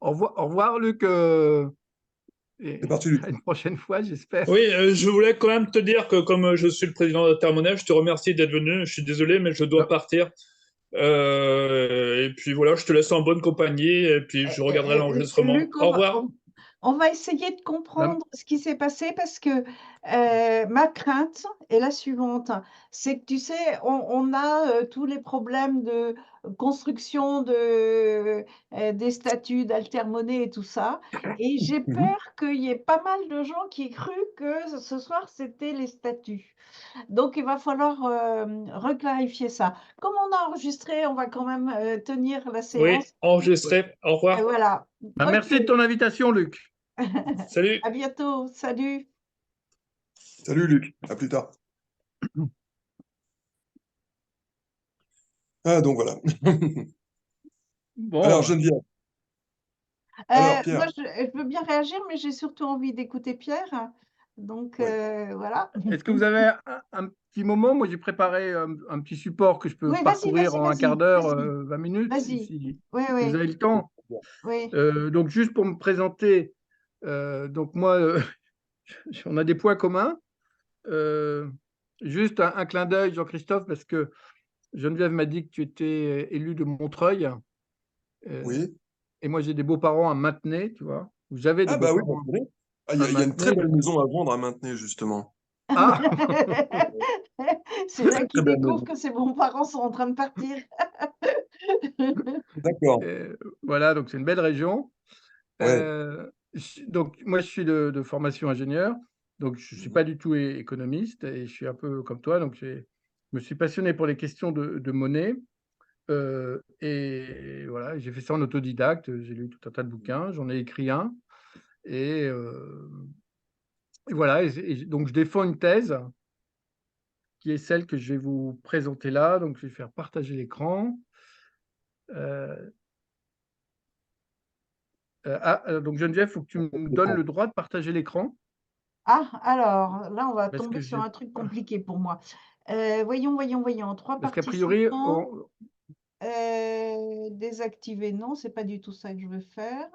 Au revoir, Luc. Et C'est parti, Luc. à une prochaine fois, j'espère. Oui, je voulais quand même te dire que comme je suis le président d'Intermonnaie, je te remercie d'être venu. Je suis désolé, mais je dois Non. partir. Et puis voilà, je te laisse en bonne compagnie et puis je regarderai l'enregistrement. Luc, Au revoir. on va essayer de Ben, comprendre ce qui s'est passé parce que ma crainte est la suivante, c'est que tu sais, on a tous les problèmes de construction des statuts d'altermonnaie et tout ça, et j'ai Mhm. peur qu'il y ait pas mal de gens qui aient cru que ce soir c'était les statuts. Donc il va falloir reclarifier ça. Comme on a enregistré, on va quand même tenir la Oui, séance. enregistré. Au Et revoir. voilà. Ok. merci de ton invitation, Luc. Salut. À bientôt. Salut. Salut, Luc. À plus tard. Ah, donc voilà. Alors, Bon, Geneviève. Alors, Moi, Pierre. je veux bien réagir, mais j'ai surtout envie d'écouter Pierre. Donc, Oui. voilà. est-ce que vous avez un petit moment? Moi, j'ai préparé un petit support que je peux Oui, vas-y, parcourir vas-y, en un quart vas-y, d'heure, vas-y, 20 minutes, vas-y. Oui, si vous oui, avez le temps. oui. Donc, juste pour me présenter, donc moi, on a des points communs. Euh, juste un clin d'œil, Jean-Christophe, parce que Geneviève m'a dit que tu étais élu de Montreuil. Euh, Oui. et moi, j'ai des beaux-parents à Maintenay, tu vois. J'avais des Ah, bah oui, bah, beaux-parents oui. Ah, à il y a une très Maintenay. belle maison à vendre à Maintenay, justement. Ah, C'est là Très, très qu'il belle découvre maison. que ses bons-parents sont en train de partir. D'accord. voilà, donc c'est une belle région. Ouais. Donc, moi, je suis de formation ingénieur, donc je ne suis Mhm. pas du tout économiste et je suis un peu comme toi. Donc, je me suis passionné pour les questions de monnaie. Et voilà, j'ai fait ça en autodidacte. J'ai lu tout un tas de bouquins, j'en ai écrit un. Et, et voilà, donc je défends une thèse qui est celle que je vais vous présenter là. Donc, je vais faire partager l'écran. Euh, donc, Geneviève, il faut que tu me donnes le droit de partager l'écran. Ah, alors, là, on va Parce tomber que sur j'ai, un truc compliqué pour moi. Voyons. Trois parce qu'a priori, participants. Désactiver, non, c'est pas du tout ça que je veux faire.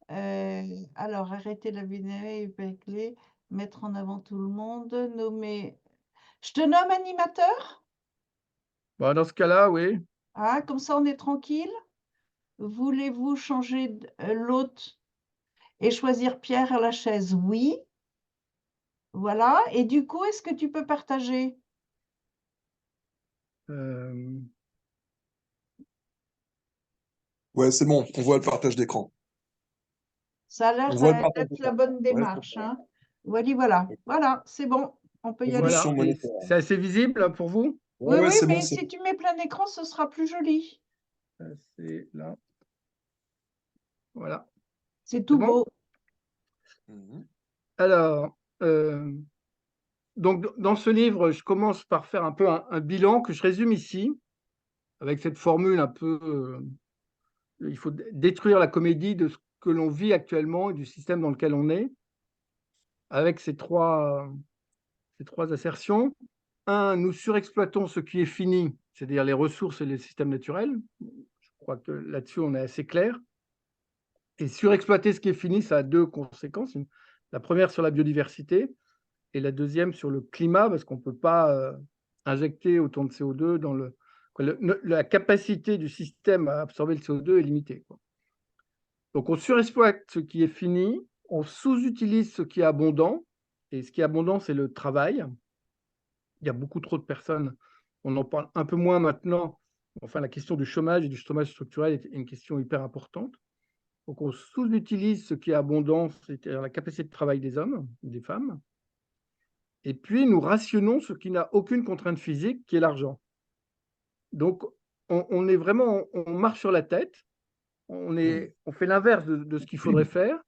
Alors, arrêter la vidéo, clé, mettre en avant tout le monde, nommer. Je te nomme animateur? bah, dans ce cas-là, oui. Ah, comme ça, on est tranquille. Voulez-vous changer l'hôte et choisir Pierre à la chaise? Oui. Voilà. Et du coup, est-ce que tu peux partager? Euh, Ouais, c'est bon. On voit le partage d'écran. Ça a On l'air voit le partage d'être la d'écran. bonne Ouais, c'est démarche, bon. hein. Voilà. Voilà, c'est bon. On peut y aller. voilà. Évolution Et monétaire. c'est assez visible pour vous? Oui, Ouais, ouais, oui, c'est bon, mais c'est si bon. tu mets plein écran, ce sera plus joli. C'est là. Voilà. C'est C'est tout bon? beau. Mhm. Alors, donc, dans ce livre, je commence par faire un peu un bilan que je résume ici, avec cette formule un peu, il faut détruire la comédie de ce que l'on vit actuellement et du système dans lequel on est, avec ces trois assertions. Un, nous surexploitons ce qui est fini, c'est-à-dire les ressources et les systèmes naturels. Je crois que là-dessus, on est assez clair. Et surexploiter ce qui est fini, ça a deux conséquences. La première sur la biodiversité et la deuxième sur le climat, parce qu'on ne peut pas injecter autant de CO2 dans la capacité du système à absorber le CO2 est limitée, quoi. Donc on surexploite ce qui est fini, on sous-utilise ce qui est abondant, et ce qui est abondant, c'est le travail. Il y a beaucoup trop de personnes, on en parle un peu moins maintenant. Enfin, la question du chômage et du chômage structurel est une question hyper importante. Donc on sous-utilise ce qui est abondant, c'est-à-dire la capacité de travail des hommes, des femmes. Et puis, nous rationnons ce qui n'a aucune contrainte physique, qui est l'argent. Donc, on est vraiment, on marche sur la tête, Mhm. on fait l'inverse de ce qu'il faudrait faire.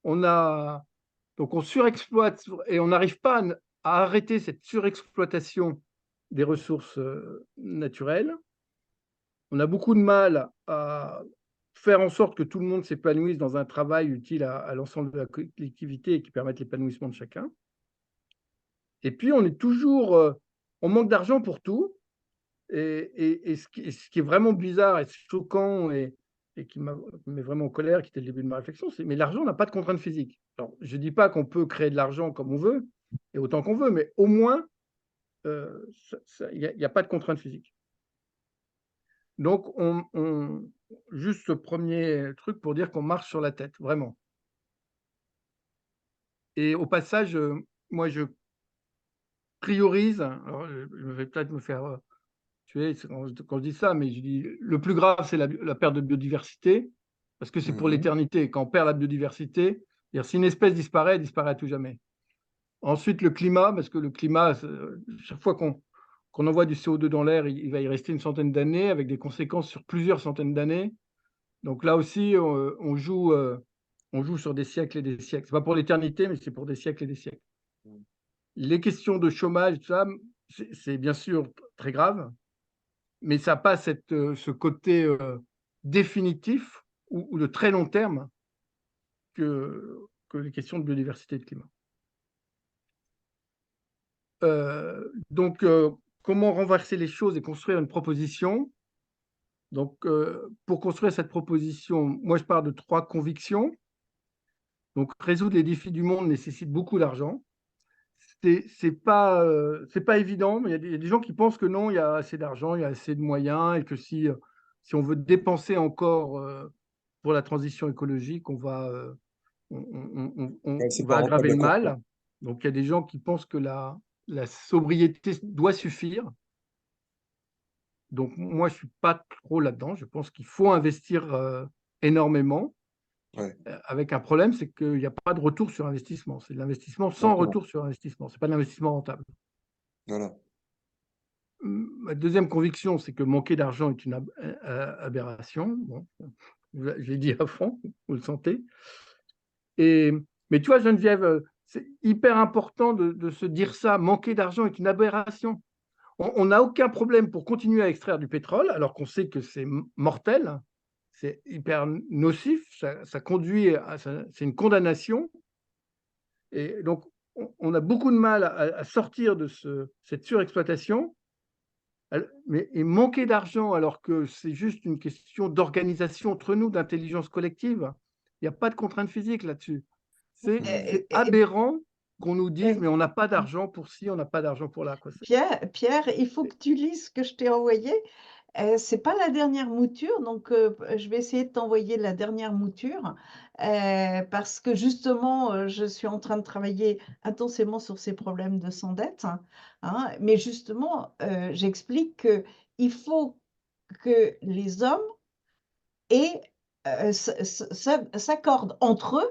Donc, on surexploite et on n'arrive pas à arrêter cette surexploitation des ressources naturelles. On a beaucoup de mal à faire en sorte que tout le monde s'épanouisse dans un travail utile à l'ensemble de la collectivité et qui permette l'épanouissement de chacun. Et puis, on manque d'argent pour tout. Et ce qui est vraiment bizarre et choquant et qui me met vraiment en colère, qui était le début de ma réflexion, c'est mais l'argent n'a pas de contrainte physique. Alors, je ne dis pas qu'on peut créer de l'argent comme on veut et autant qu'on veut, mais au moins, il n'y a pas de contrainte physique. Donc, juste ce premier truc pour dire qu'on marche sur la tête, vraiment. Et au passage, moi, je priorise, alors je vais peut-être me faire tuer quand je dis ça, mais je dis le plus grave, c'est la perte de biodiversité, parce que c'est pour l'éternité. Quand on perd la biodiversité, c'est-à-dire si une espèce disparaît, elle disparaît à tout jamais. Ensuite, le climat, parce que le climat, chaque fois qu'on envoie du CO2 dans l'air, il va y rester une centaine d'années, avec des conséquences sur plusieurs centaines d'années. Donc là aussi, on joue sur des siècles et des siècles. Ce n'est pas pour l'éternité, mais c'est pour des siècles et des siècles. Les questions de chômage, tout ça, c'est bien sûr très grave, mais ça n'a pas ce côté définitif ou de très long terme que les questions de biodiversité et de climat. Donc, comment renverser les choses et construire une proposition? Donc, pour construire cette proposition, moi, je pars de 3 convictions. Donc, résoudre les défis du monde nécessite beaucoup d'argent. C'est pas évident, mais il y a des gens qui pensent que non, il y a assez d'argent, il y a assez de moyens et que si on veut dépenser encore pour la transition écologique, on va C'est pas aggraver le rentable, mal. Donc, il y a des gens qui pensent que la sobriété doit suffire. Donc, moi, je ne suis pas trop là-dedans. Je pense qu'il faut investir énormément. Ouais. Avec un problème, c'est qu'il n'y a pas de retour sur investissement. C'est de l'investissement sans retour sur investissement. Ce n'est pas de l'investissement rentable. Voilà. Ma deuxième conviction, c'est que manquer d'argent est une aberration. Bon, je l'ai dit à fond, vous le sentez. Mais tu vois, Geneviève, c'est hyper important de se dire ça. Manquer d'argent est une aberration. On n'a aucun problème pour continuer à extraire du pétrole, alors qu'on sait que c'est mortel, c'est hyper nocif, ça conduit c'est une condamnation. Et donc, on a beaucoup de mal à sortir de cette surexploitation. Et manquer d'argent, alors que c'est juste une question d'organisation entre nous, d'intelligence collective, il n'y a pas de contrainte physique là-dessus. C'est aberrant qu'on nous dise, mais on n'a pas d'argent pour ci, on n'a pas d'argent pour là. Quoi. Pierre, il faut que tu lises ce que je t'ai envoyé. C'est pas la dernière mouture, donc je vais essayer de t'envoyer la dernière mouture parce que justement, je suis en train de travailler intensément sur ces problèmes de sans-dette. Hein, mais justement, j'explique qu'il faut que les hommes s'accordent entre eux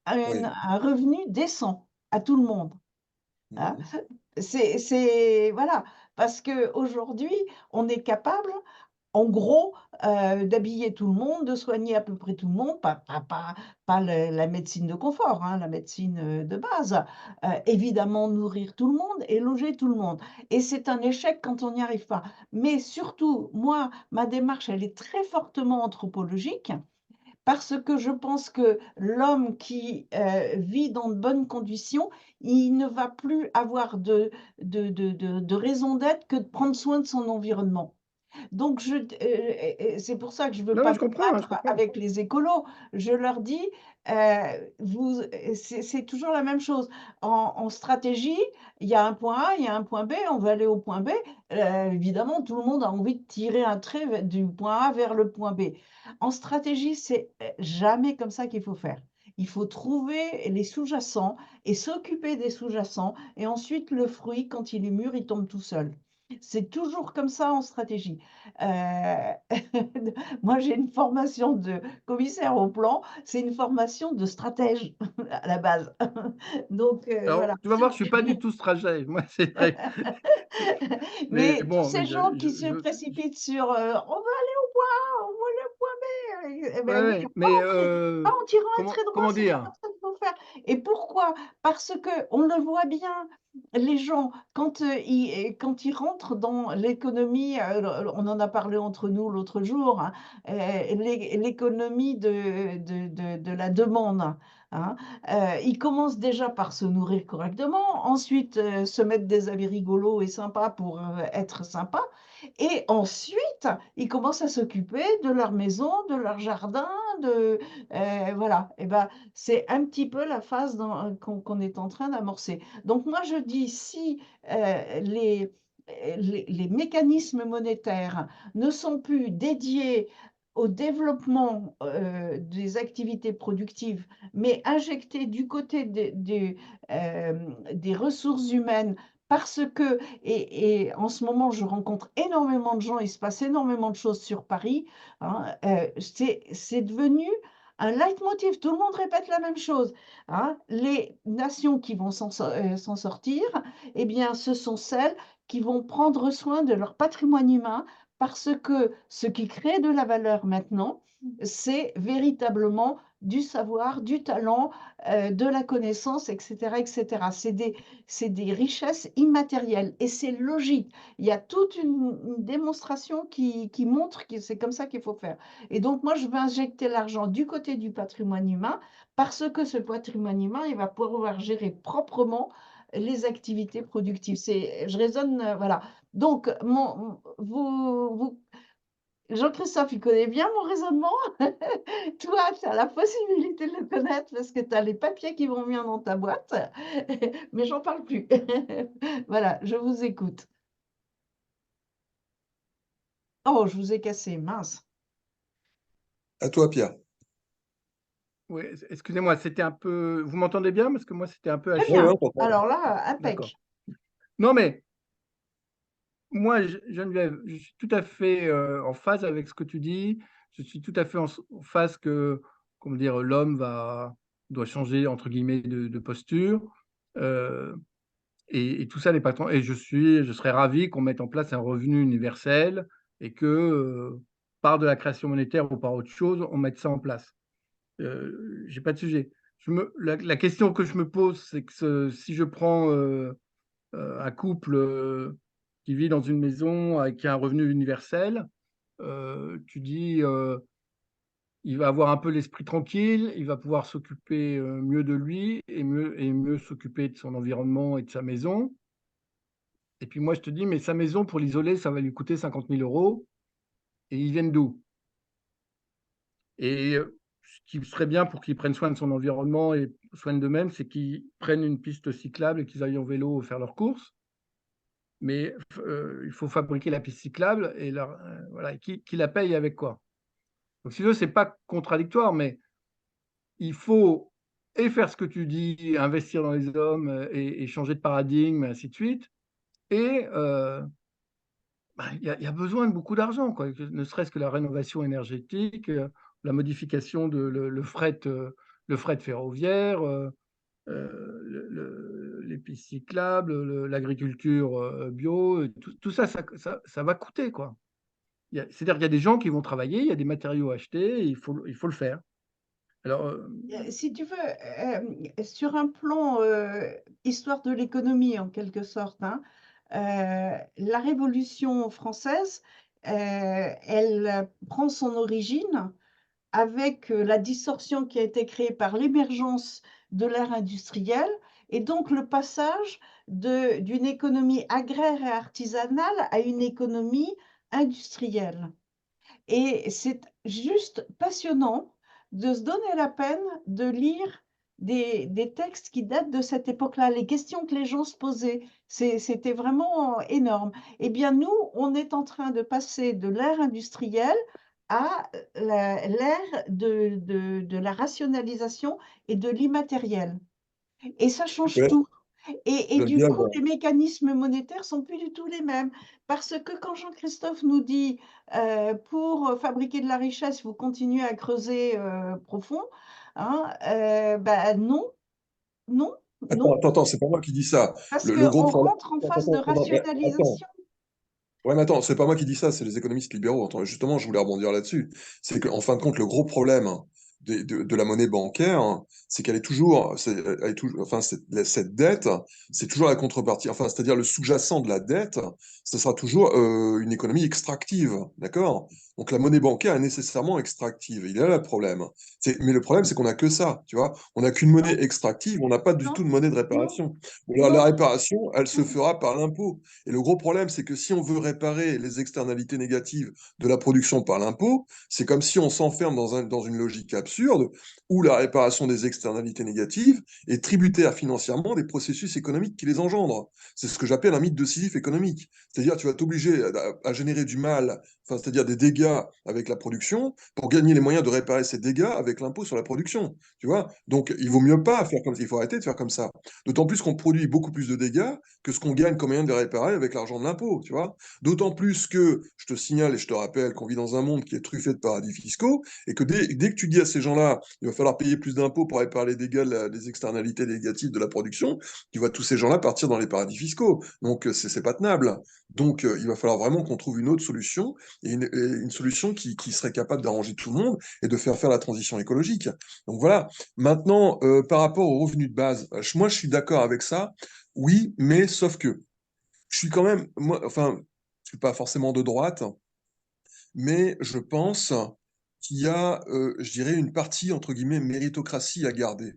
un revenu décent à tout le monde. Hein. Voilà, parce qu'aujourd'hui, on est capable, en gros, d'habiller tout le monde, de soigner à peu près tout le monde, pas la médecine de confort, hein, la médecine de base. Évidemment, nourrir tout le monde et loger tout le monde. Et c'est un échec quand on n'y arrive pas. Mais surtout, moi, ma démarche, elle est très fortement anthropologique. Parce que je pense que l'homme qui vit dans de bonnes conditions, il ne va plus avoir de raison d'être que de prendre soin de son environnement. Donc, c'est pour ça que je ne veux Non, pas mais me je comprends. battre avec les écolos. Je leur dis, c'est toujours la même chose. En stratégie, il y a un point A, il y a un point B, on va aller au point B. Évidemment, tout le monde a envie de tirer un trait du point A vers le point B. En stratégie, c'est jamais comme ça qu'il faut faire. Il faut trouver les sous-jacents et s'occuper des sous-jacents. Et ensuite, le fruit, quand il est mûr, il tombe tout seul. C'est toujours comme ça en stratégie. Moi, j'ai une formation de commissaire au plan, c'est une formation de stratège à la base. Donc, Alors, voilà. tu vas voir, je ne suis pas du tout stratège. Moi, c'est vrai. Mais Mais tous bon, ces gens qui se précipitent sur on va aller au point A, on va aller au point B. Eh ben oui, ouais, mais pas en tirant un trait droit, comment c'est pas dire? comme ça qu'il faut faire. Et pourquoi? Parce qu'on le voit bien, les gens, quand ils rentrent dans l'économie, on en a parlé entre nous l'autre jour, hein, l'économie de la demande. Hein, ils commencent déjà par se nourrir correctement, ensuite se mettre des habits rigolos et sympas pour être sympa, Et ensuite, ils commencent à s'occuper de leur maison, de leur jardin, voilà. Et ben, c'est un petit peu la phase qu'on est en train d'amorcer. Donc moi, je dis, si les mécanismes monétaires ne sont plus dédiés au développement des activités productives, mais injectés du côté des ressources humaines, parce que, et en ce moment, je rencontre énormément de gens, il se passe énormément de choses sur Paris, hein, c'est devenu un leitmotiv, tout le monde répète la même chose, hein. Les nations qui vont s'en sortir, eh bien, ce sont celles qui vont prendre soin de leur patrimoine humain, parce que ce qui crée de la valeur maintenant, c'est véritablement du savoir, du talent, de la connaissance, etc., etc. C'est des richesses immatérielles et c'est logique. Il y a toute une démonstration qui montre que c'est comme ça qu'il faut faire. Et donc, moi, je veux injecter l'argent du côté du patrimoine humain parce que ce patrimoine humain, il va pouvoir gérer proprement les activités productives. Je raisonne, voilà. Donc, Jean-Christophe, il connaît bien mon raisonnement. Toi, tu as la possibilité de le connaître parce que tu as les papiers qui vont bien dans ta boîte, mais j'en parle plus. Voilà, je vous écoute. Oh, je vous ai cassé, mince. À toi, Pierre. Oui, excusez-moi, c'était un peu. Vous m'entendez bien? Parce que moi, c'était un peu Très haché. bien. on t'entend. Alors là, D'accord. impec. Non, mais moi, Geneviève, je suis tout à fait en phase avec ce que tu dis. Je suis tout à fait en phase que, comment dire, l'homme doit changer, entre guillemets, de posture. Euh, et tout ça n'est pas tant. Et je serais ravi qu'on mette en place un revenu universel et que, par de la création monétaire ou par autre chose, on mette ça en place. J'ai pas de sujet. La question que je me pose, c'est que si je prends un couple qui vit dans une maison avec un revenu universel, tu dis il va avoir un peu l'esprit tranquille, il va pouvoir s'occuper mieux de lui et mieux s'occuper de son environnement et de sa maison. Et puis moi, je te dis, mais sa maison, pour l'isoler, ça va lui coûter 50 000 euros. Et ils viennent d'où? Et ce qui serait bien pour qu'ils prennent soin de son environnement et soignent d'eux-mêmes, c'est qu'ils prennent une piste cyclable et qu'ils aillent en vélo faire leurs courses. Mais il faut fabriquer la piste cyclable et voilà, qui la paye avec quoi? Donc, si tu veux, ce n'est pas contradictoire, mais il faut et faire ce que tu dis, investir dans les hommes et changer de paradigme, et ainsi de suite. Et il y a besoin de beaucoup d'argent, quoi, ne serait-ce que la rénovation énergétique, la modification le fret ferroviaire, les pistes cyclables, l'agriculture bio, tout ça, ça va coûter, quoi. C'est-à-dire qu'il y a des gens qui vont travailler, il y a des matériaux à acheter, et il faut le faire. Alors, Si tu veux, sur un plan histoire de l'économie en quelque sorte, hein, la Révolution française, elle prend son origine avec la distorsion qui a été créée par l'émergence de l'ère industrielle et donc le passage d'une économie agraire et artisanale à une économie industrielle. Et c'est juste passionnant de se donner la peine de lire des textes qui datent de cette époque-là, les questions que les gens se posaient, c'était vraiment énorme. Eh bien, nous, on est en train de passer de l'ère industrielle à l'ère de la rationalisation et de l'immatériel. Et ça change Ouais, tout. Et du Geneviève, coup, les mécanismes monétaires sont plus du tout les mêmes. Parce que quand Jean-Christophe nous dit pour fabriquer de la richesse, vous continuez à creuser profond, hein, bah, non, non, non, attends, c'est pas moi qui dis ça. parce Le gros qu'on problème. rentre en phase de Attends. rationalisation. Ouais, mais attends, c'est pas moi qui dis ça, c'est les économistes libéraux. Attends, justement, je voulais rebondir là-dessus. C'est qu'en fin de compte, le gros problème de la monnaie bancaire, c'est qu'elle est toujours, enfin, cette dette, c'est toujours la contrepartie. Enfin, c'est-à-dire le sous-jacent de la dette, ce sera toujours une économie extractive, d'accord? Donc la monnaie bancaire est nécessairement extractive. Il est là le problème. Mais le problème, c'est qu'on n'a que ça, tu vois. On n'a qu'une monnaie extractive, on n'a pas du Non, tout de monnaie de non, réparation. Alors non, la réparation, elle se non. fera par l'impôt. Et le gros problème, c'est que si on veut réparer les externalités négatives de la production par l'impôt, c'est comme si on s'enferme dans une logique absurde où la réparation des externalités négatives est tributaire financièrement des processus économiques qui les engendrent. C'est ce que j'appelle un mythe de Sisyphe économique. C'est-à-dire, tu vas t'obliger à générer du mal, enfin, c'est-à-dire des dégâts avec la production, pour gagner les moyens de réparer ces dégâts avec l'impôt sur la production. Tu vois? Donc, il vaut mieux pas faire comme ça. Il faut arrêter de faire comme ça. D'autant plus qu'on produit beaucoup plus de dégâts que ce qu'on gagne comme moyen de les réparer avec l'argent de l'impôt. Tu vois? D'autant plus que, je te signale et je te rappelle qu'on vit dans un monde qui est truffé de paradis fiscaux et que dès que tu dis à ces gens-là, il va falloir payer plus d'impôts pour réparer les dégâts, les externalités négatives de la production, tu vois tous ces gens-là partir dans les paradis fiscaux. Donc, c'est pas tenable. Donc, il va falloir vraiment qu'on trouve une autre solution et une solution qui serait capable d'arranger tout le monde et de faire la transition écologique. Donc voilà. Maintenant, par rapport aux revenus de base, moi je suis d'accord avec ça, oui, mais sauf que je suis quand même, moi, enfin, je suis pas forcément de droite, mais je pense qu'il y a, je dirais, une partie, entre guillemets, méritocratie à garder,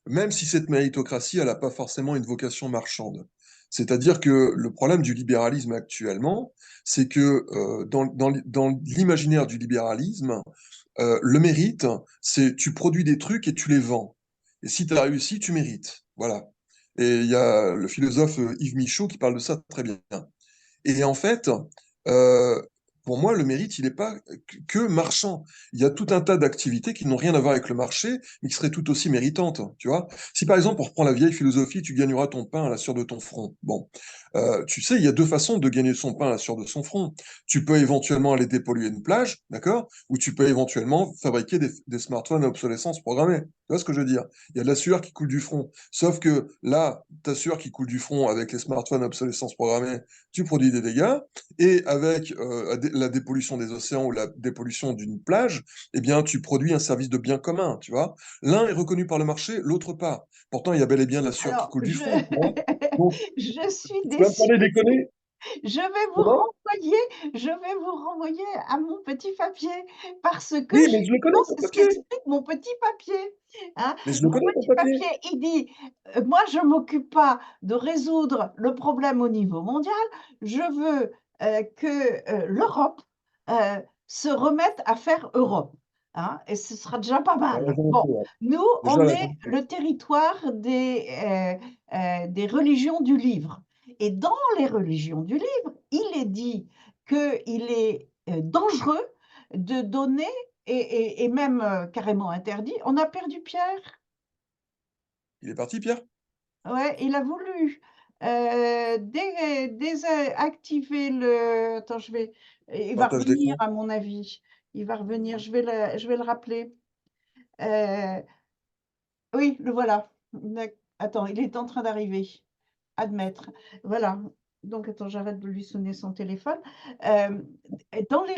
même si cette méritocratie, elle n'a pas forcément une vocation marchande. C'est-à-dire que le problème du libéralisme actuellement, c'est que dans l'imaginaire du libéralisme, le mérite, c'est tu produis des trucs et tu les vends. Et si tu as réussi, tu mérites. Voilà. Et il y a le philosophe Yves Michaud qui parle de ça très bien. Et en fait, euh, pour moi, le mérite, il n'est pas que marchand. Il y a tout un tas d'activités qui n'ont rien à voir avec le marché, mais qui seraient tout aussi méritantes. Tu vois? Si par exemple, on reprend la vieille philosophie, tu gagneras ton pain à la sueur de ton front. Bon, tu sais, il y a deux façons de gagner son pain à la sueur de son front. Tu peux éventuellement aller dépolluer une plage, d'accord? Ou tu peux éventuellement fabriquer des smartphones à obsolescence programmée. Tu vois ce que je veux dire? Il y a de la sueur qui coule du front. Sauf que là, ta sueur qui coule du front avec les smartphones à obsolescence programmée, tu produis des dégâts. Et avec la dépollution des océans ou la dépollution d'une plage, eh bien, tu produis un service de bien commun, tu vois. L'un est reconnu par le marché, l'autre pas. Pourtant, il y a bel et bien de la sueur qui Alors, coule du front, tu vois. Donc, je suis tu vas me déçue. parler déconner? Je vais vous Comment? renvoyer, je vais vous renvoyer à mon petit papier parce que Oui, mais je le connais, justement, ton c'est ce qui papier. explique mon petit papier. Hein. Mais je le Mon connais, ton petit papier. papier, il dit, moi, je ne m'occupe pas de résoudre le problème au niveau mondial. Je veux que l'Europe euh, se remette à faire Europe. Hein, et ce sera déjà pas T'as mal. raison un Bon, peu, ouais. nous, Déjà, on la est raison un peu. le territoire des religions du livre. Et dans les religions du livre, il est dit qu'il est dangereux de donner, et même carrément interdit. On a perdu Pierre. Il est parti, Pierre? Ouais, il a voulu désactiver le. Attends, il va Partage revenir, d'écran. à mon avis. Il va revenir. Je vais le rappeler. Euh, oui, le voilà. Attends, il est en train d'arriver. Admettre. Voilà. Donc, attends, j'arrête de lui sonner son téléphone. Dans les